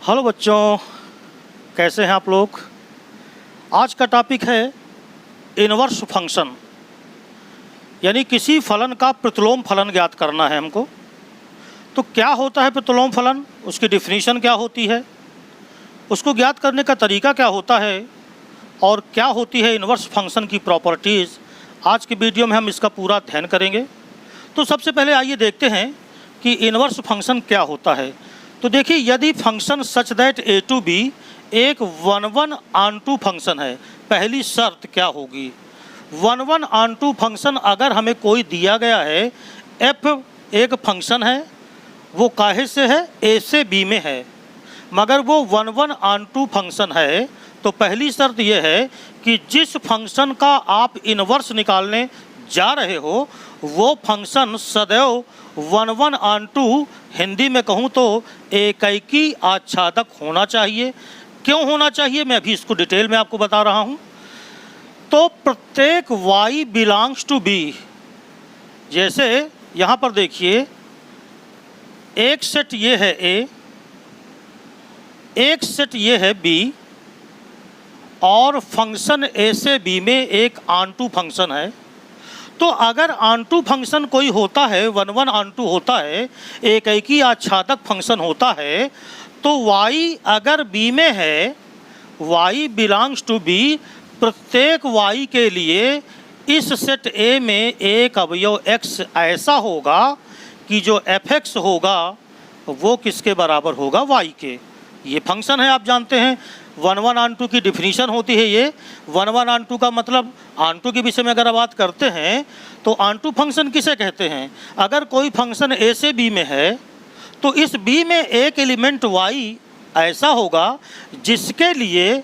Hello बच्चों, कैसे हैं आप लोग। आज का टॉपिक है इनवर्स फंक्शन, यानी किसी फलन का प्रतिलोम फलन ज्ञात करना है हमको। तो क्या होता है प्रतिलोम फलन, उसकी डिफिनीशन क्या होती है, उसको ज्ञात करने का तरीका क्या होता है और क्या होती है इनवर्स फंक्शन की प्रॉपर्टीज़। आज की वीडियो में हम इसका पूरा अध्ययन करेंगे। तो सबसे पहले आइए देखते हैं कि इनवर्स फंक्शन क्या होता है। तो देखिए, यदि function such that A to B एक 1/1 फंक्शन है, पहली शर्त क्या होगी। 1/1 फंक्शन अगर हमें कोई दिया गया है, एफ एक फंक्शन है, वो काहे से है, ए से बी में है, मगर वो 1/1 फंक्शन है, तो पहली शर्त यह है कि जिस फंक्शन का आप इनवर्स निकालने जा रहे हो वो फंक्शन सदैव 1/1, हिंदी में कहूँ तो एकैकी आच्छादक होना चाहिए। क्यों होना चाहिए, मैं अभी इसको डिटेल में आपको बता रहा हूँ। तो प्रत्येक y बिलोंग्स टू b, जैसे यहाँ पर देखिए एक सेट ये है a, एक सेट ये है b, और फंक्शन a से b में एक ऑनटू फंक्शन है। तो अगर ऑनटू फंक्शन कोई होता है, 1/1 होता है, एक ही आच्छादक फंक्शन होता है, तो y अगर b में है, y बिलोंग्स टू b, प्रत्येक y के लिए इस सेट a में एक अवयव x ऐसा होगा कि जो fx होगा वो किसके बराबर होगा, y के। ये फंक्शन है, आप जानते हैं 1/1 की डिफिनीशन होती है। ये 1/1 का मतलब, ऑनटू के विषय में अगर बात करते हैं तो ऑनटू फंक्शन किसे कहते हैं। अगर कोई फंक्शन ए से बी में है तो इस बी में एक एलिमेंट y ऐसा होगा जिसके लिए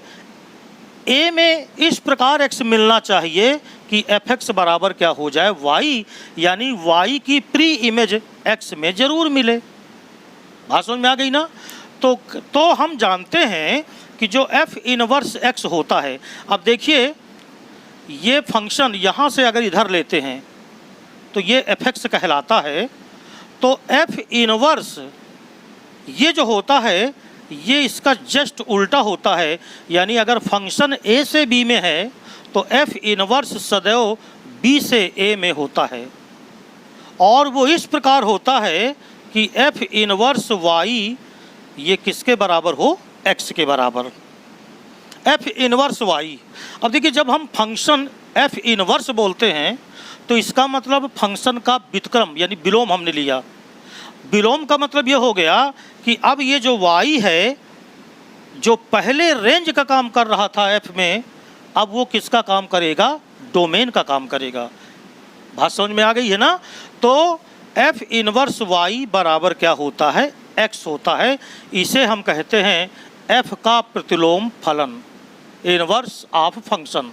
ए में इस प्रकार x मिलना चाहिए कि fx बराबर क्या हो जाए, y, यानी y की प्री इमेज x में जरूर मिले। बात समझ में आ गई ना। तो हम जानते हैं कि जो f इनवर्स x होता है, अब देखिए ये फंक्शन यहाँ से अगर इधर लेते हैं तो ये fx कहलाता है। तो f इनवर्स ये जो होता है ये इसका जस्ट उल्टा होता है, यानी अगर फंक्शन a से b में है तो f इनवर्स सदैव b से a में होता है, और वो इस प्रकार होता है कि f इनवर्स y ये किसके बराबर हो, x के बराबर, f इनवर्स y। अब देखिए, जब हम फंक्शन f इनवर्स बोलते हैं तो इसका मतलब फंक्शन का व्युत्क्रम यानी विलोम हमने लिया। विलोम का मतलब ये हो गया कि अब ये जो y है जो पहले रेंज का काम कर रहा था f में, अब वो किसका काम करेगा, डोमेन का काम करेगा। बात समझ में आ गई है ना। तो f इनवर्स y बराबर क्या होता है, x होता है। इसे हम कहते हैं f का प्रतिलोम फलन, इनवर्स ऑफ फंक्शन।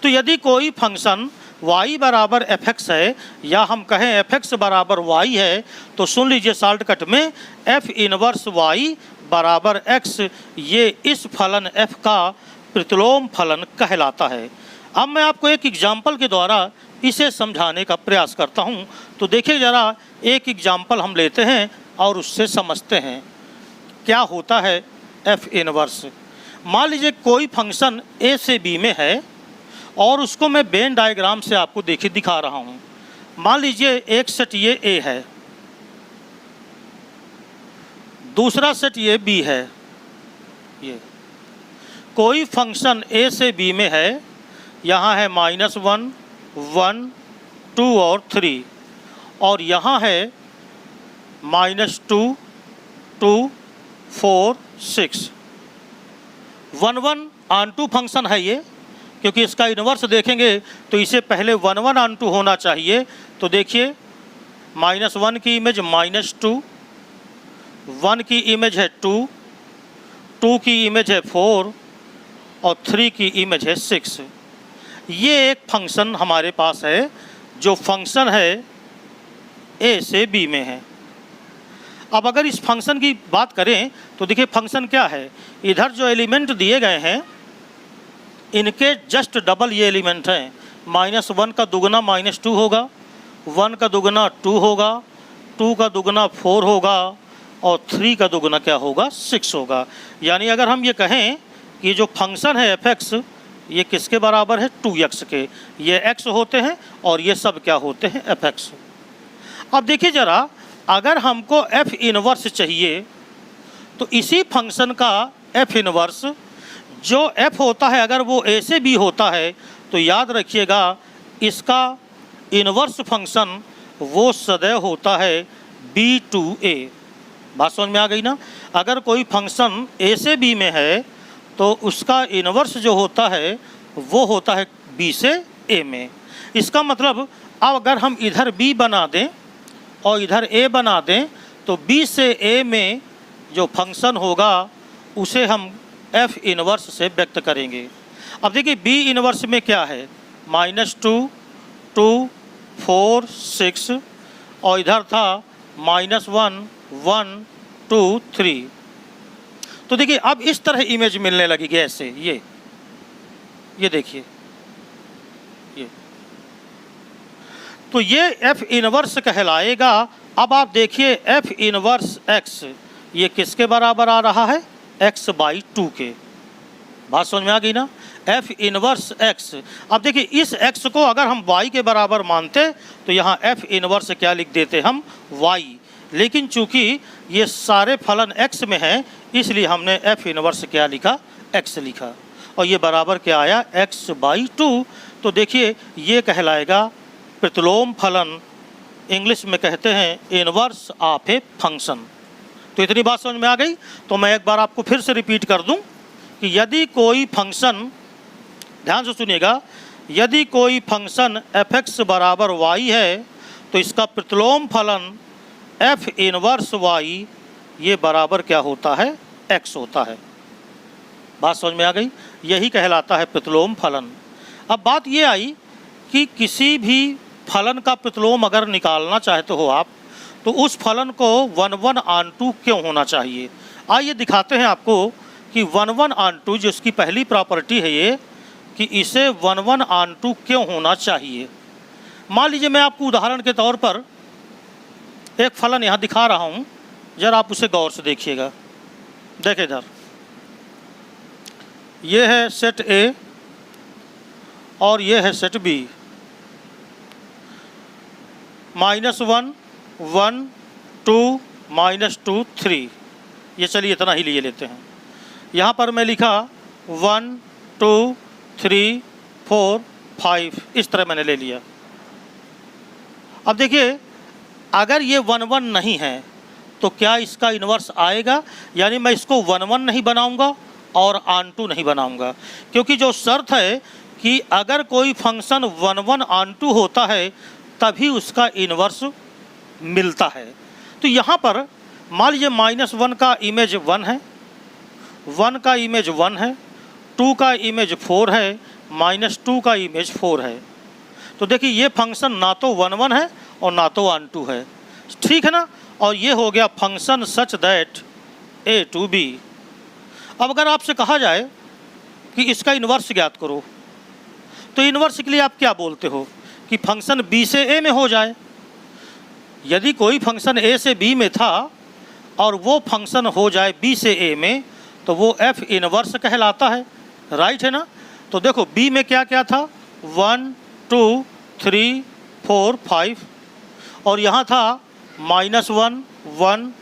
तो यदि कोई फंक्शन y बराबर fx है, या हम कहें fx बराबर y है, तो सुन लीजिए शॉर्टकट में f इनवर्स y बराबर x, ये इस फलन f का प्रतिलोम फलन कहलाता है। अब मैं आपको एक एग्जाम्पल के द्वारा इसे समझाने का प्रयास करता हूँ। तो देखिए ज़रा, एक एग्जाम्पल हम लेते हैं और उससे समझते हैं क्या होता है f इनवर्स। मान लीजिए कोई फंक्शन a से b में है और उसको मैं वेन डायग्राम से आपको दिखा रहा हूँ। मान लीजिए एक सेट ये a है, दूसरा सेट ये b है। ये कोई फंक्शन a से b में है, यहाँ है -1, 1, 2 और 3, और यहाँ है -2, 2, 4, 6। 1/1 फंक्शन है ये, क्योंकि इसका इन्वर्स देखेंगे तो इसे पहले 1/1 होना चाहिए। तो देखिए -1 की इमेज -2, 1 की इमेज है 2, 2 की इमेज है 4 और 3 की इमेज है 6। ये एक फंक्शन हमारे पास है जो फंक्शन है a से b में है। अब अगर इस फंक्शन की बात करें तो देखिए फंक्शन क्या है, इधर जो एलिमेंट दिए गए हैं इनके जस्ट डबल ये एलिमेंट हैं। -1 का दुगना -2 होगा, 1 का दुगना 2 होगा, 2 का दुगना 4 होगा, और 3 का दोगुना क्या होगा, 6 होगा। यानी अगर हम ये कहें कि जो फंक्शन है f(x) ये किसके बराबर है, 2x के, ये x होते हैं और ये सब क्या होते हैं, f(x). अब देखिए ज़रा, अगर हमको f इनवर्स चाहिए तो इसी फंक्शन का f इनवर्स जो f होता है अगर वो a से b होता है तो याद रखिएगा इसका इनवर्स फंक्शन वो सदैव होता है b to a। बात समझ में आ गई ना। अगर कोई फंक्शन a से b में है तो उसका इनवर्स जो होता है वो होता है b से a में। इसका मतलब अब अगर हम इधर b बना दें और इधर a बना दें तो b से a में जो फंक्शन होगा उसे हम f इनवर्स से व्यक्त करेंगे। अब देखिए b इनवर्स में क्या है, -2, 2, 4, 6 और इधर था -1, 1, 2, 3। तो देखिए अब इस तरह इमेज मिलने लगेगी ऐसे, ये देखिए ये, तो ये f इनवर्स कहलाएगा। अब आप देखिए f इनवर्स x ये किसके बराबर आ रहा है, x/2 के। बात समझ में आ गई ना, f इनवर्स x। अब देखिए इस x को अगर हम y के बराबर मानते तो यहाँ f इनवर्स क्या लिख देते हम, y। लेकिन चूंकि ये सारे फलन x में है इसलिए हमने f इनवर्स क्या लिखा, x लिखा, और ये बराबर क्या आया, x/2। तो देखिए ये कहलाएगा प्रतिलोम फलन, इंग्लिश में कहते हैं इनवर्स ऑफ ए फंक्शन। तो इतनी बात समझ में आ गई। तो मैं एक बार आपको फिर से रिपीट कर दूं कि यदि कोई फंक्शन, ध्यान से सुनिएगा, यदि कोई फंक्शन f(x) बराबर y है तो इसका प्रतिलोम फलन f इनवर्स y ये बराबर क्या होता है, x होता है। बात समझ में आ गई, यही कहलाता है प्रतिलोम फलन। अब बात ये आई कि किसी भी फलन का प्रतिलोम अगर निकालना चाहते हो आप तो उस फलन को 1/(1)(2) क्यों होना चाहिए। आइए दिखाते हैं आपको कि 1/(1)(2) जो इसकी पहली प्रॉपर्टी है ये कि इसे 1/(1)(2) क्यों होना चाहिए। मान लीजिए मैं आपको उदाहरण के तौर पर एक फलन यहाँ दिखा रहा हूँ, जरा आप उसे गौर से देखिएगा। देखिए इधर ये है सेट A और ये है सेट B। -1, 1, 2, -2, 3, ये चलिए इतना ही लिए लेते हैं। यहाँ पर मैं लिखा 1, 2, 3, 4, 5, इस तरह मैंने ले लिया। अब देखिए अगर ये 1, 1 नहीं है तो क्या इसका इन्वर्स आएगा, यानी मैं इसको 1, 1 नहीं बनाऊंगा और (2) नहीं बनाऊंगा, क्योंकि जो शर्त है कि अगर कोई फंक्शन 1, 1, (2) होता है तभी उसका इन्वर्स मिलता है। तो यहाँ पर मान लीजिए -1 का इमेज 1 है, 1 का इमेज 1 है, 2 का इमेज 4 है, -2 का इमेज 4 है। तो देखिए ये फंक्शन ना तो 1, 1 है और ना तो (2) है, ठीक है ना। और ये हो गया function such that a to b। अब अगर आपसे कहा जाए कि इसका इन्वर्स ज्ञात करो तो इन्वर्स के लिए आप क्या बोलते हो कि फंक्शन b से a में हो जाए। यदि कोई फंक्शन a से b में था और वो फंक्शन हो जाए b से a में तो वो f इनवर्स कहलाता है, राइट है ना। तो देखो b में क्या क्या था, 1, 2, 3, 4, 5 और यहाँ था -1, 1,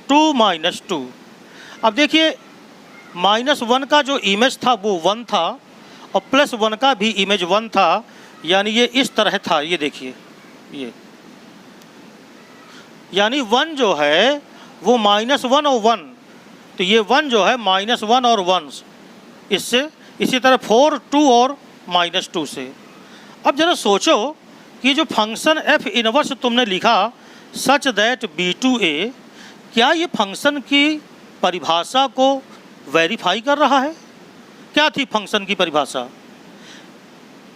2, -2। अब देखिए -1 का जो इमेज था वो 1 था और +1 का भी इमेज 1 था, यानी ये इस तरह था। ये देखिए ये, यानी 1 जो है वो -1 और 1, तो ये 1 जो है -1 और 1 इससे, इसी तरह 4, 2 और -2 से। अब जरा सोचो कि जो फंक्शन f इनवर्स तुमने लिखा such that b to a, क्या ये फंक्शन की परिभाषा को वेरीफाई कर रहा है। क्या थी फंक्शन की परिभाषा,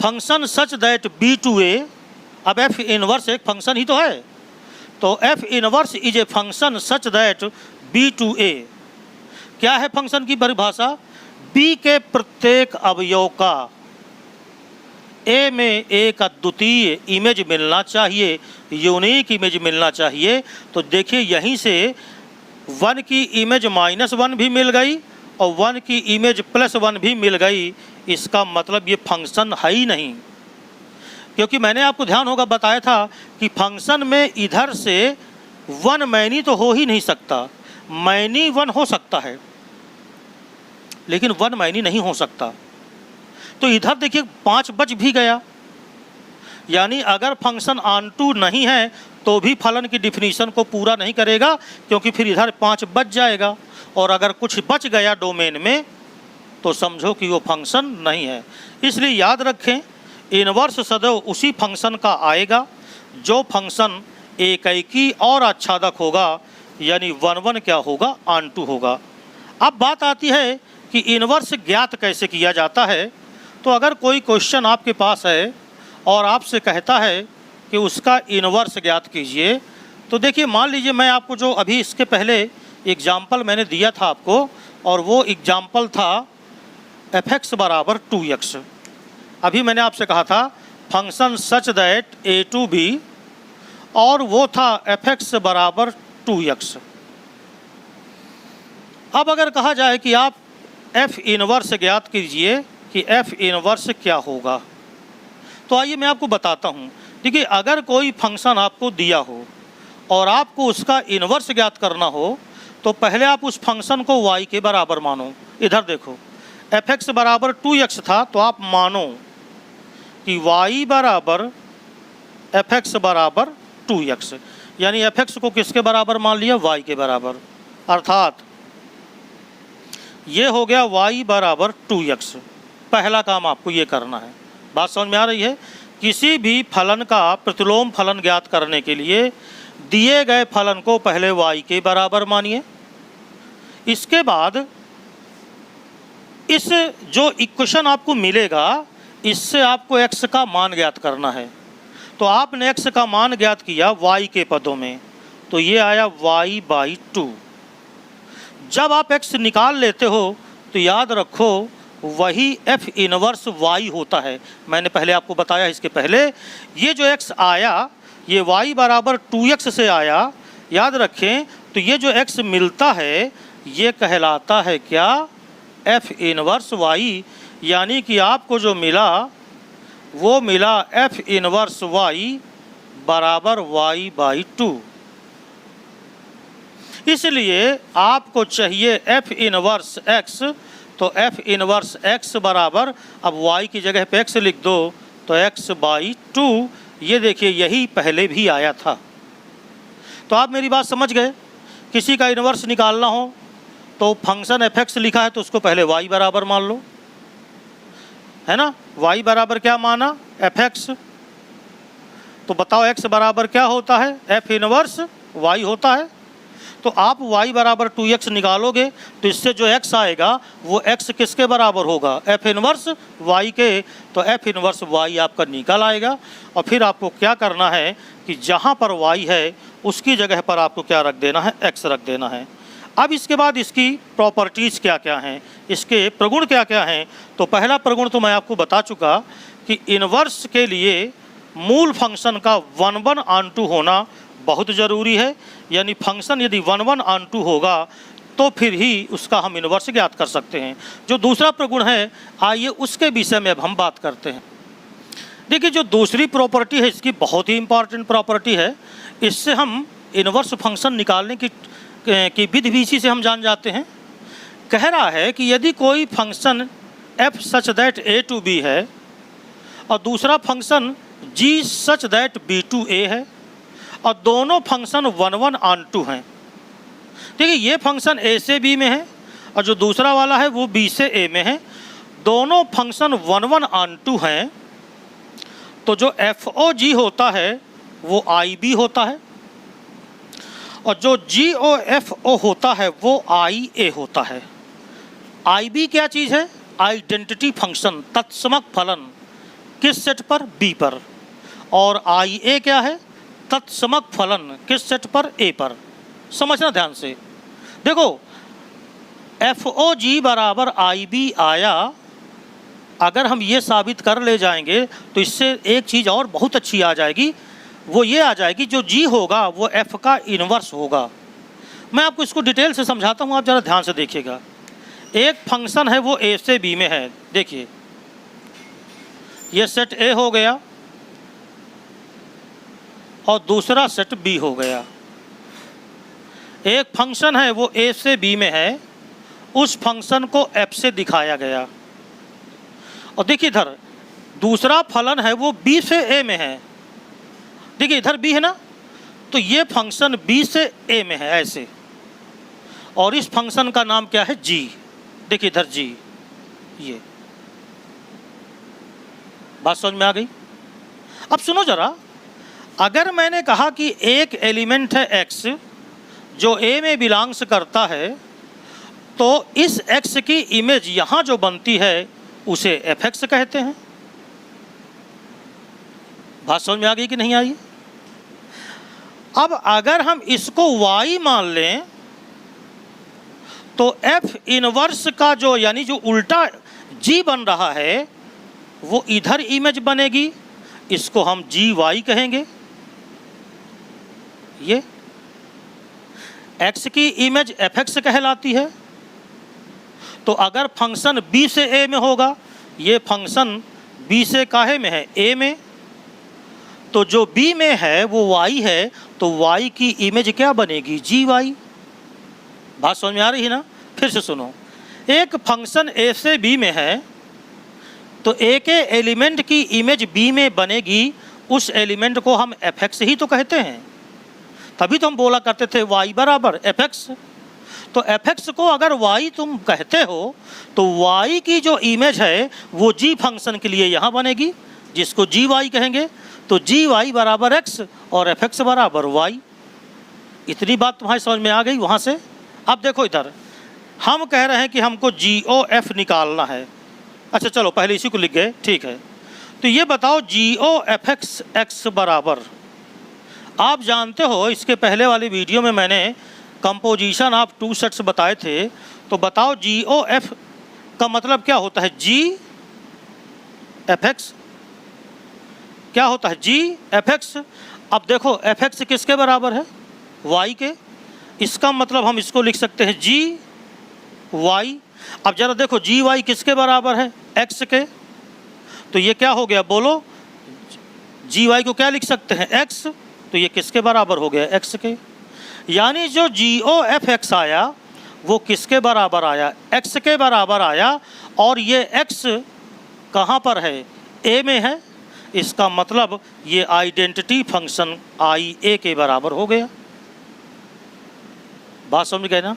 function such that b to a। अब f इनवर्स एक फंक्शन ही तो है, तो f inverse is a function such that b to a। क्या है फंक्शन की परिभाषा, b के प्रत्येक अवयव का a में एक अद्वितीय इमेज मिलना चाहिए, यूनिक इमेज मिलना चाहिए। तो देखिए यहीं से 1 की इमेज -1 भी मिल गई और 1 की इमेज +1 भी मिल गई, इसका मतलब ये फंक्शन है ही नहीं। क्योंकि मैंने आपको ध्यान होगा बताया था कि फंक्शन में इधर से 1 मैनी तो हो ही नहीं सकता, मैनी 1 हो सकता है लेकिन 1 मैनी नहीं हो सकता। तो इधर देखिए 5 बच भी गया, यानी अगर फंक्शन ऑनटू नहीं है तो भी फलन की डिफिनीशन को पूरा नहीं करेगा, क्योंकि फिर इधर 5 बच जाएगा और अगर कुछ बच गया डोमेन में तो समझो कि वो फंक्शन नहीं है। इसलिए याद रखें, इनवर्स सदैव उसी फंक्शन का आएगा जो फंक्शन एकैकी और आच्छादक होगा, यानी 1 1 क्या होगा, ऑनटू होगा। अब बात आती है कि इनवर्स ज्ञात कैसे किया जाता है। तो अगर कोई क्वेश्चन आपके पास है और आपसे कहता है कि उसका इनवर्स ज्ञात कीजिए, तो देखिए मान लीजिए मैं आपको जो अभी इसके पहले एग्जाम्पल मैंने दिया था आपको, और वो एग्जाम्पल था f(x) = 2x। अभी मैंने आपसे कहा था function such that a to b, और वो था f(x) = 2x। अब अगर कहा जाए कि आप f इनवर्स ज्ञात कीजिए कि f इनवर्स क्या होगा, तो आइए मैं आपको बताता हूँ। देखिए अगर कोई फंक्शन आपको दिया हो और आपको उसका इनवर्स ज्ञात करना हो तो पहले आप उस फंक्शन को y के बराबर मानो। इधर देखो f(x) = 2x था, तो आप मानो कि y बराबर f(x) = 2x, यानी f(x) को किसके बराबर मान लिया, y के बराबर। अर्थात ये हो गया y बराबर 2x। पहला काम आपको ये करना है। बात समझ में आ रही है? किसी भी फलन का प्रतिलोम फलन ज्ञात करने के लिए दिए गए फलन को पहले y के बराबर मानिए। इसके बाद इस जो इक्वेशन आपको मिलेगा इससे आपको x का मान ज्ञात करना है। तो आपने x का मान ज्ञात किया y के पदों में, तो ये आया y/2। जब आप x निकाल लेते हो तो याद रखो वही f इनवर्स y होता है। मैंने पहले आपको बताया इसके पहले, ये जो x आया ये y बराबर 2x से आया, याद रखें। तो ये जो x मिलता है ये कहलाता है क्या, f इनवर्स y, यानी कि आपको जो मिला वो मिला f इनवर्स y बराबर y/2। इसलिए आपको चाहिए f इनवर्स x, तो f इनवर्स x बराबर, अब y की जगह पे x लिख दो तो x/2। ये देखिए यही पहले भी आया था। तो आप मेरी बात समझ गए। किसी का इनवर्स निकालना हो तो फंक्शन f(x) लिखा है तो उसको पहले y बराबर मान लो, है ना। y बराबर क्या माना, f(x). तो बताओ x बराबर क्या होता है, f इनवर्स y होता है। तो आप y बराबर 2x निकालोगे तो इससे जो x आएगा वो x किसके बराबर होगा, f इनवर्स y के। तो f इनवर्स y आपका निकल आएगा। और फिर आपको क्या करना है कि जहाँ पर y है उसकी जगह पर आपको क्या रख देना है, x रख देना है। अब इसके बाद इसकी प्रॉपर्टीज़ क्या क्या हैं, इसके प्रगुण क्या क्या हैं। तो पहला प्रगुण तो मैं आपको बता चुका कि इनवर्स के लिए मूल फंक्शन का 1 1 ऑनटू होना बहुत ज़रूरी है। यानी फंक्शन यदि 1 1 ऑनटू होगा तो फिर ही उसका हम इनवर्स ज्ञात कर सकते हैं। जो दूसरा प्रगुण है, आइए उसके विषय में अब हम बात करते हैं। देखिए जो दूसरी प्रॉपर्टी है इसकी बहुत ही इंपॉर्टेंट प्रॉपर्टी है। इससे हम इनवर्स फंक्शन निकालने की विधि विधि से हम जान जाते हैं। कह रहा है कि यदि कोई function f such that a to b है और दूसरा function g such that b to a है और दोनों फंक्शन 1 1 ऑनटू हैं। देखिए ये फंक्शन a से b में है और जो दूसरा वाला है वो b से a में है। दोनों फंक्शन 1 1 ऑनटू हैं, तो जो f(o(g) होता है वो i(b) होता है और जो g(o)(f(o) होता है वो i(a) होता है। i(b) क्या चीज़ है, आइडेंटिटी फंक्शन, तत्समक फलन, किस सेट पर, b पर। और i(a) क्या है, तत्समक फलन, किस सेट पर, a पर। समझना ध्यान से। देखो f(o(g) बराबर i(b) आया, अगर हम ये साबित कर ले जाएंगे तो इससे एक चीज़ और बहुत अच्छी आ जाएगी। वो ये आ जाएगी जो g होगा वो f का इन्वर्स होगा। मैं आपको इसको डिटेल से समझाता हूँ, आप ज़रा ध्यान से देखिएगा। एक फंक्शन है वो ए से बी में है, देखिए ये सेट ए हो गया और दूसरा सेट बी हो गया। एक फंक्शन है वो ए से बी में है, उस फंक्शन को एफ से दिखाया गया। और देखिए इधर दूसरा फलन है वो बी से ए में है, देखिए इधर बी है ना, तो ये फंक्शन बी से ए में है ऐसे, और इस फंक्शन का नाम क्या है, जी। देखिए इधर जी, ये बात समझ में आ गई। अब सुनो जरा, अगर मैंने कहा कि एक एलिमेंट है एक्स जो ए में बिलोंग्स करता है, तो इस एक्स की इमेज यहाँ जो बनती है उसे एफ एक्स कहते हैं। बात समझ में आ गई कि नहीं आई? अब अगर हम इसको y मान लें तो f इनवर्स का जो यानी जो उल्टा g बन रहा है वो इधर इमेज बनेगी, इसको हम gy कहेंगे। ये x की इमेज fx कहलाती है। तो अगर फंक्शन b से a में होगा, ये फंक्शन b से काहे में है, a में, तो जो b में है वो y है, तो y की इमेज क्या बनेगी, gy। बात समझ में आ रही है ना? फिर से सुनो, एक फंक्शन a से b में है तो a के एलिमेंट की इमेज b में बनेगी, उस एलिमेंट को हम fx ही तो कहते हैं। तभी तो हम बोला करते थे y बराबर fx। तो fx को अगर y तुम कहते हो तो y की जो इमेज है वो g फंक्शन के लिए यहाँ बनेगी, जिसको gy कहेंगे। तो gy बराबर x और fx बराबर y। इतनी बात तुम्हारी समझ में आ गई वहाँ से? अब देखो इधर हम कह रहे हैं कि हमको GOF निकालना है। अच्छा चलो पहले इसी को लिख गए, ठीक है। तो ये बताओ GOFX x बराबर, आप जानते हो इसके पहले वाली वीडियो में मैंने कंपोजिशन ऑफ टू सेट्स बताए थे। तो बताओ GOF का मतलब क्या होता है, GFX क्या होता है, GFX। अब देखो fx किसके बराबर है, y के, इसका मतलब हम इसको लिख सकते हैं GY। अब जरा देखो GY किसके बराबर है, x के, तो ये क्या हो गया बोलो, GY को क्या लिख सकते हैं, x, तो ये किसके बराबर हो गया, x के। यानी जो GOFX आया वो किसके बराबर आया, x के बराबर आया, और ये x कहाँ पर है, a में है। इसका मतलब ये आइडेंटिटी फंक्शन IA के बराबर हो गया। बात समझ गए ना?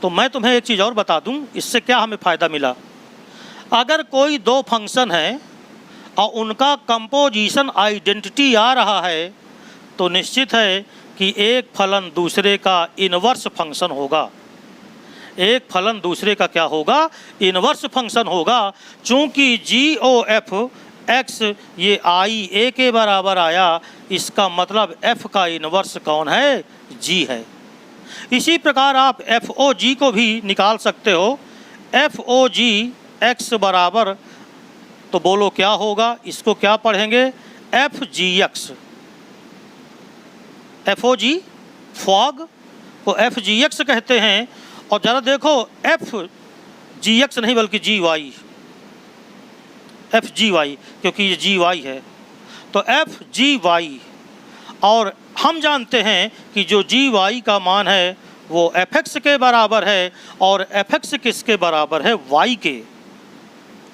तो मैं तुम्हें एक चीज़ और बता दूं, इससे क्या हमें फ़ायदा मिला। अगर कोई दो फंक्शन है और उनका कंपोजिशन आइडेंटिटी आ रहा है तो निश्चित है कि एक फलन दूसरे का इनवर्स फंक्शन होगा। एक फलन दूसरे का क्या होगा, इनवर्स फंक्शन होगा। चूँकि GOFX ये IA के बराबर आया, इसका मतलब f का इनवर्स कौन है, g है। इसी प्रकार आप FOG को भी निकाल सकते हो। FOG x बराबर, तो बोलो क्या होगा, इसको क्या पढ़ेंगे, FGX। FOG फॉग को FGX कहते हैं। और ज़रा देखो FGX नहीं बल्कि GY, FGY, क्योंकि ये GY है, तो FGY। और हम जानते हैं कि जो GY का मान है वो fx के बराबर है, और fx किसके बराबर है, y के।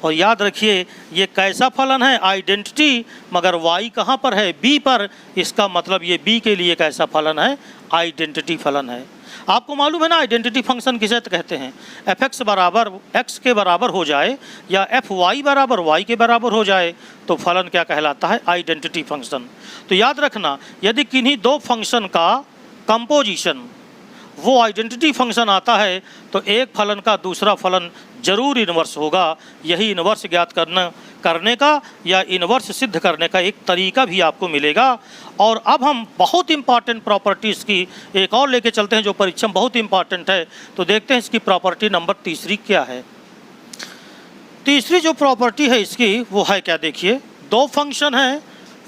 और याद रखिए ये कैसा फलन है, आइडेंटिटी, मगर y कहाँ पर है, b पर। इसका मतलब ये b के लिए कैसा फलन है, आइडेंटिटी फलन है। आपको मालूम है ना आइडेंटिटी फंक्शन किसे कहते हैं, fx बराबर x के बराबर हो जाए या fy बराबर y के बराबर हो जाए तो फलन क्या कहलाता है, आइडेंटिटी फंक्शन। तो याद रखना, यदि किन्हीं दो फंक्शन का कंपोजिशन वो आइडेंटिटी फंक्शन आता है तो एक फलन का दूसरा फलन जरूर इनवर्स होगा। यही इनवर्स ज्ञात करने का या इनवर्स सिद्ध करने का एक तरीका भी आपको मिलेगा। और अब हम बहुत इंपॉर्टेंट प्रॉपर्टीज़ की एक और लेके चलते हैं जो परीक्षा में बहुत इंपॉर्टेंट है। तो देखते हैं इसकी प्रॉपर्टी नंबर तीसरी क्या है। तीसरी जो प्रॉपर्टी है इसकी वो है क्या, देखिए दो फंक्शन हैं,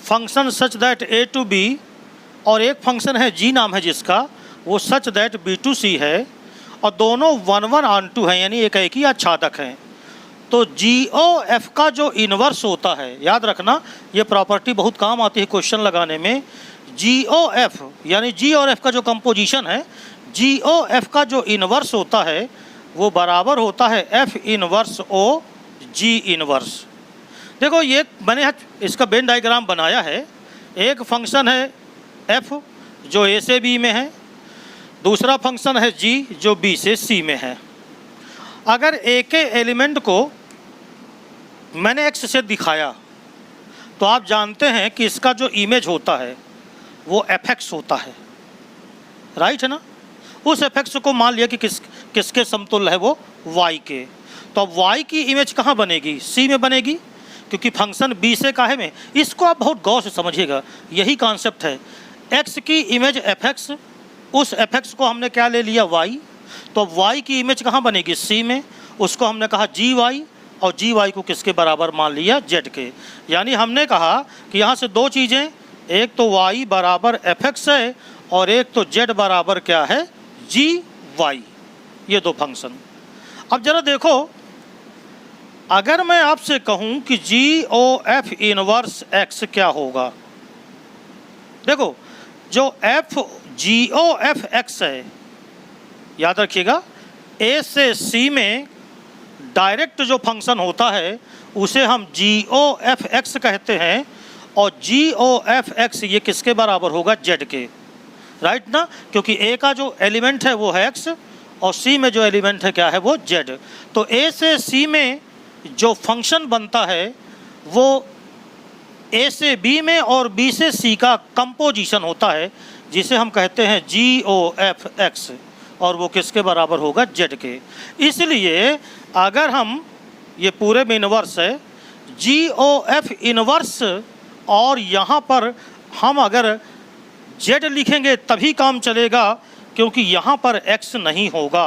function such that A to B, और एक फंक्शन है G नाम है जिसका, वो सच दैट B2C है और दोनों 1/(1)(2) हैं, यानी एक ही आच्छादक हैं, तो GOF का जो इन्वर्स होता है, याद रखना ये प्रॉपर्टी बहुत काम आती है क्वेश्चन लगाने में, GOF यानी G और F का जो कंपोजिशन है, GOF का जो इन्वर्स होता है वो बराबर होता है F inverse O G inverse. देखो ये मैंने इसका वेन डायग्राम बनाया है। एक फंक्शन है F जो A से B में है, दूसरा फंक्शन है G जो B से C में है। अगर A के एलिमेंट को मैंने X से दिखाया तो आप जानते हैं कि इसका जो इमेज होता है वो fx होता है, राइट है ना। उस fx को मान लिया कि किसके समतुल्य है, वो y के। तो अब y की इमेज कहाँ बनेगी, C में बनेगी, क्योंकि फंक्शन B से काहे में। इसको आप बहुत गौर से समझिएगा, यही कॉन्सेप्ट है। x की इमेज fx, उस fx को हमने क्या ले लिया, y। तो अब y की इमेज कहाँ बनेगी, C में, उसको हमने कहा gy, और gy को किसके बराबर मान लिया, z के। यानी हमने कहा कि यहाँ से दो चीज़ें, एक तो y बराबर fx है और एक तो z बराबर क्या है, gy। ये दो फंक्शन। अब जरा देखो, अगर मैं आपसे कहूँ कि GOF इनवर्स x क्या होगा, देखो जो GOF x है, याद रखिएगा A से C में डायरेक्ट जो फंक्शन होता है उसे हम GOF x कहते हैं, और GOF x ये किसके बराबर होगा, z के, राइट ना, क्योंकि A का जो एलिमेंट है वो है x और C में जो एलिमेंट है क्या है, वो z। तो A से C में जो फंक्शन बनता है वो A से B में और B से C का कंपोजिशन होता है, जिसे हम कहते हैं GOF x, और वो किसके बराबर होगा, z के। इसलिए अगर हम, ये पूरे में इनवर्स है, GOF इनवर्स, और यहाँ पर हम अगर z लिखेंगे तभी काम चलेगा, क्योंकि यहाँ पर x नहीं होगा,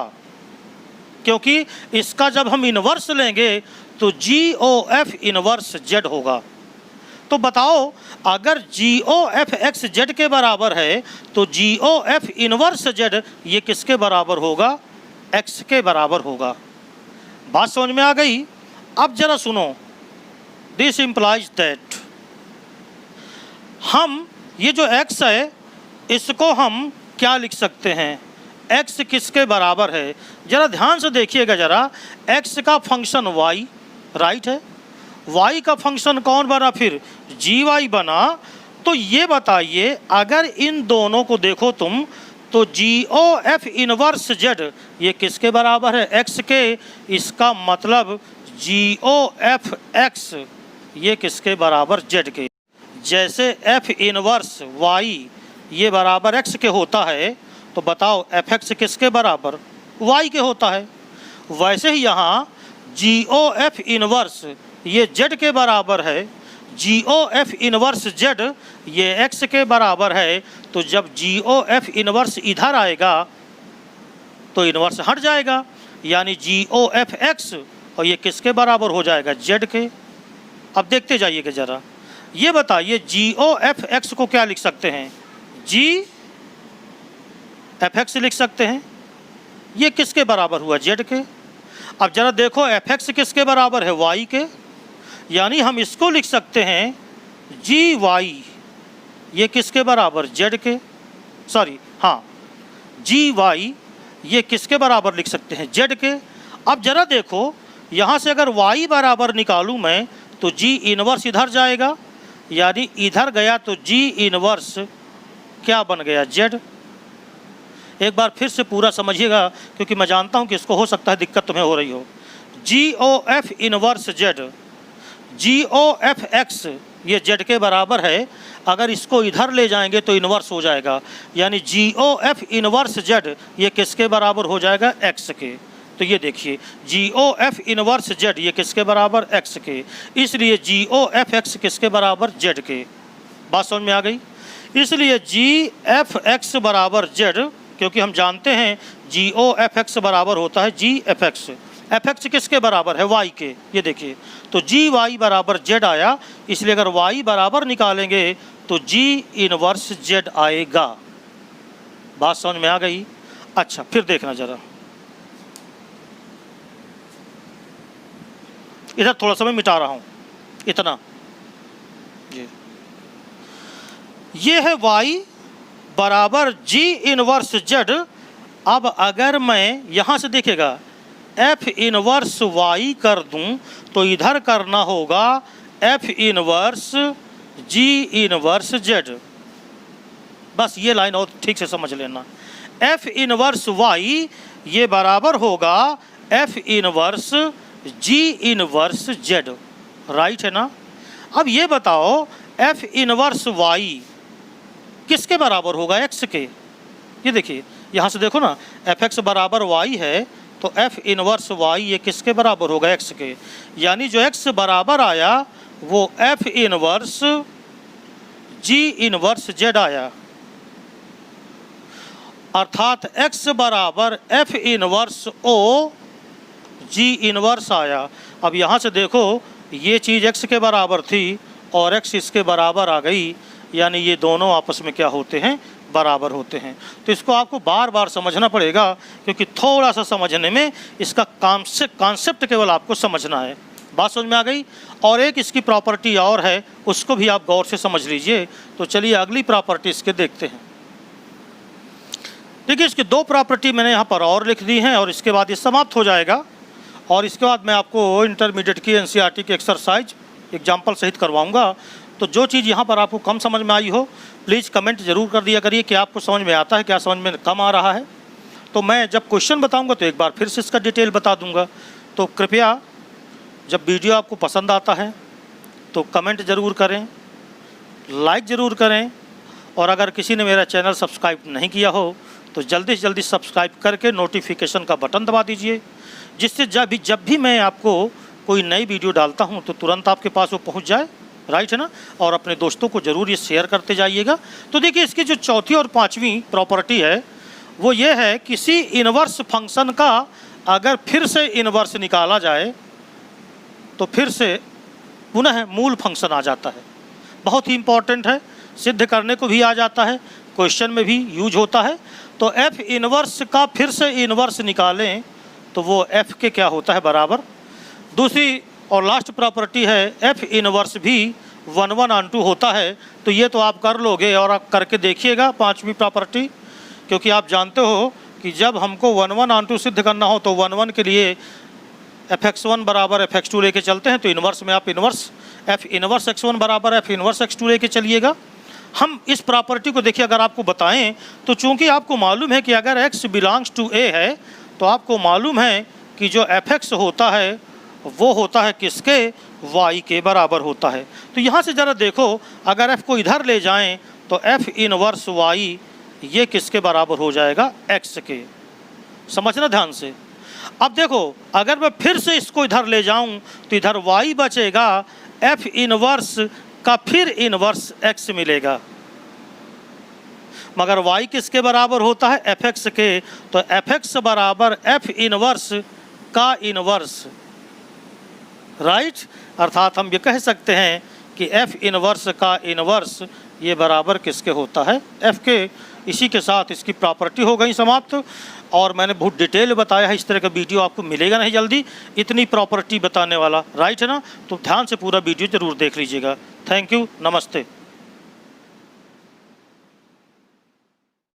क्योंकि इसका जब हम इनवर्स लेंगे तो GOF इनवर्स z होगा। तो बताओ, अगर GOF x z के बराबर है तो GOF इनवर्स z ये किसके बराबर होगा, x के बराबर होगा। बात समझ में आ गई। अब जरा सुनो, दिस इम्प्लाइज दैट, हम ये जो x है इसको हम क्या लिख सकते हैं, x किसके बराबर है, जरा ध्यान से देखिएगा जरा। x का फंक्शन y, राइट है, y का फंक्शन कौन बना, फिर gy बना। तो ये बताइए, अगर इन दोनों को देखो तुम तो GOF इनवर्स z ये किसके बराबर है, x के। इसका मतलब GOF x ये किसके बराबर, z के। जैसे f इनवर्स y ये बराबर x के होता है, तो बताओ fx किसके बराबर, y के होता है। वैसे ही यहाँ GOF इनवर्स ये z के बराबर है, GOF इनवर्स z ये x के बराबर है। तो जब GOF इनवर्स इधर आएगा तो इनवर्स हट जाएगा, यानी GOF x, और ये किसके बराबर हो जाएगा, z के। अब देखते जाइएगा जरा, ये बताइए GOF x को क्या लिख सकते हैं, GFX लिख सकते हैं, ये किसके बराबर हुआ, z के। अब जरा देखो fx किसके बराबर है, y के, यानी हम इसको लिख सकते हैं gy, ये किसके बराबर, z के, सॉरी हाँ gy ये किसके बराबर लिख सकते हैं, z के। अब जरा देखो, यहाँ से अगर y बराबर निकालूँ मैं तो g इनवर्स इधर जाएगा, यानी इधर गया तो g इनवर्स क्या बन गया, z। एक बार फिर से पूरा समझिएगा, क्योंकि मैं जानता हूँ कि इसको हो सकता है दिक्कत तुम्हें हो रही हो। GOF inverse z, GOF x ये z के बराबर है, अगर इसको इधर ले जाएंगे तो इनवर्स हो जाएगा, यानी GOF इनवर्स z ये किसके बराबर हो जाएगा, x के। तो ये देखिए GOF इनवर्स z ये किसके बराबर, x के, इसलिए GOF x किसके बराबर, z के। बात समझ में आ गई। इसलिए GFX बराबर z, क्योंकि हम जानते हैं GOF x बराबर होता है GFX, fx किसके बराबर है, y के। ये देखिए, तो gy बराबर z आया, इसलिए अगर y बराबर निकालेंगे तो g इनवर्स z आएगा। बात समझ में आ गई? अच्छा, फिर देखना ज़रा, इधर थोड़ा सा मैं मिटा रहा हूँ, इतना ये है y बराबर g इनवर्स z। अब अगर मैं यहाँ से देखिएगा f इनवर्स y कर दूँ तो इधर करना होगा f inverse g inverse z। बस ये लाइन और ठीक से समझ लेना, f इनवर्स y ये बराबर होगा f inverse g inverse z, right है ना? अब ये बताओ f इनवर्स y किसके बराबर होगा? x के। ये देखिए यहाँ से देखो ना, fx बराबर y है तो f इनवर्स y ये किसके बराबर होगा? x के। यानी जो x बराबर आया वो f inverse g inverse z आया, अर्थात x बराबर f inverse o g inverse आया। अब यहाँ से देखो ये चीज़ x के बराबर थी और x इसके बराबर आ गई, यानी ये दोनों आपस में क्या होते हैं? बराबर होते हैं। तो इसको आपको बार बार समझना पड़ेगा, क्योंकि थोड़ा सा समझने में इसका कॉन्सेप्ट केवल आपको समझना है। बात समझ में आ गई? और एक इसकी प्रॉपर्टी और है, उसको भी आप गौर से समझ लीजिए। तो चलिए अगली प्रॉपर्टी इसके देखते हैं। देखिए इसकी दो प्रॉपर्टी मैंने यहाँ पर और लिख दी हैं और इसके बाद ये समाप्त हो जाएगा। और इसके बाद मैं आपको इंटरमीडिएट की NCERT की एक्सरसाइज एग्जाम्पल सहित करवाऊँगा। तो जो चीज़ यहाँ पर आपको कम समझ में आई हो प्लीज़ कमेंट ज़रूर कर दिया करिए कि आपको समझ में आता है, क्या समझ में कम आ रहा है। तो मैं जब क्वेश्चन बताऊँगा तो एक बार फिर से इसका डिटेल बता दूँगा। तो कृपया जब वीडियो आपको पसंद आता है तो कमेंट ज़रूर करें, लाइक ज़रूर करें, और अगर किसी ने मेरा चैनल सब्सक्राइब नहीं किया हो तो जल्दी से जल्दी सब्सक्राइब करके नोटिफिकेशन का बटन दबा दीजिए, जिससे जब भी मैं आपको कोई नई वीडियो डालता हूं तो तुरंत आपके पास वो पहुंच जाए, राइट है ना? और अपने दोस्तों को ज़रूर ये शेयर करते जाइएगा। तो देखिए इसकी जो चौथी और पांचवी प्रॉपर्टी है वो ये है, किसी इनवर्स फंक्शन का अगर फिर से इनवर्स निकाला जाए तो फिर से पुनः मूल फंक्शन आ जाता है। बहुत ही इम्पॉर्टेंट है, सिद्ध करने को भी आ जाता है, क्वेश्चन में भी यूज होता है। तो f इनवर्स का फिर से इनवर्स निकालें तो वो f के क्या होता है? बराबर। दूसरी और लास्ट प्रॉपर्टी है f इनवर्स भी 1/2 होता है। तो ये तो आप कर लोगे और आप करके देखिएगा पांचवी प्रॉपर्टी, क्योंकि आप जानते हो कि जब हमको 1/2 सिद्ध करना हो तो 1/1 के लिए fx1 बराबर fx2 लेके चलते हैं। तो इनवर्स में आप इनवर्स f इनवर्स x1 बराबर f इनवर्स x2 लेके चलिएगा। हम इस प्रॉपर्टी को देखिए अगर आपको बताएं तो चूंकि आपको मालूम है कि अगर x बिलोंग्स टू a है तो आपको मालूम है कि जो fx होता है वो होता है किसके? y के बराबर होता है। तो यहाँ से ज़रा देखो, अगर f को इधर ले जाएं तो f इनवर्स y ये किसके बराबर हो जाएगा? x के। समझना ध्यान से। अब देखो अगर मैं फिर से इसको इधर ले जाऊं तो इधर y बचेगा, f इनवर्स का फिर इनवर्स x मिलेगा, मगर y किसके बराबर होता है? fx के। तो fx बराबर f इनवर्स का इनवर्स, राइट। अर्थात हम ये कह सकते हैं कि f इनवर्स का इनवर्स ये बराबर किसके होता है? f के। इसी के साथ इसकी प्रॉपर्टी हो गई समाप्त। और मैंने बहुत डिटेल बताया है, इस तरह का वीडियो आपको मिलेगा नहीं जल्दी इतनी प्रॉपर्टी बताने वाला, राइट है ना? तो ध्यान से पूरा वीडियो ज़रूर देख लीजिएगा। थैंक यू, नमस्ते।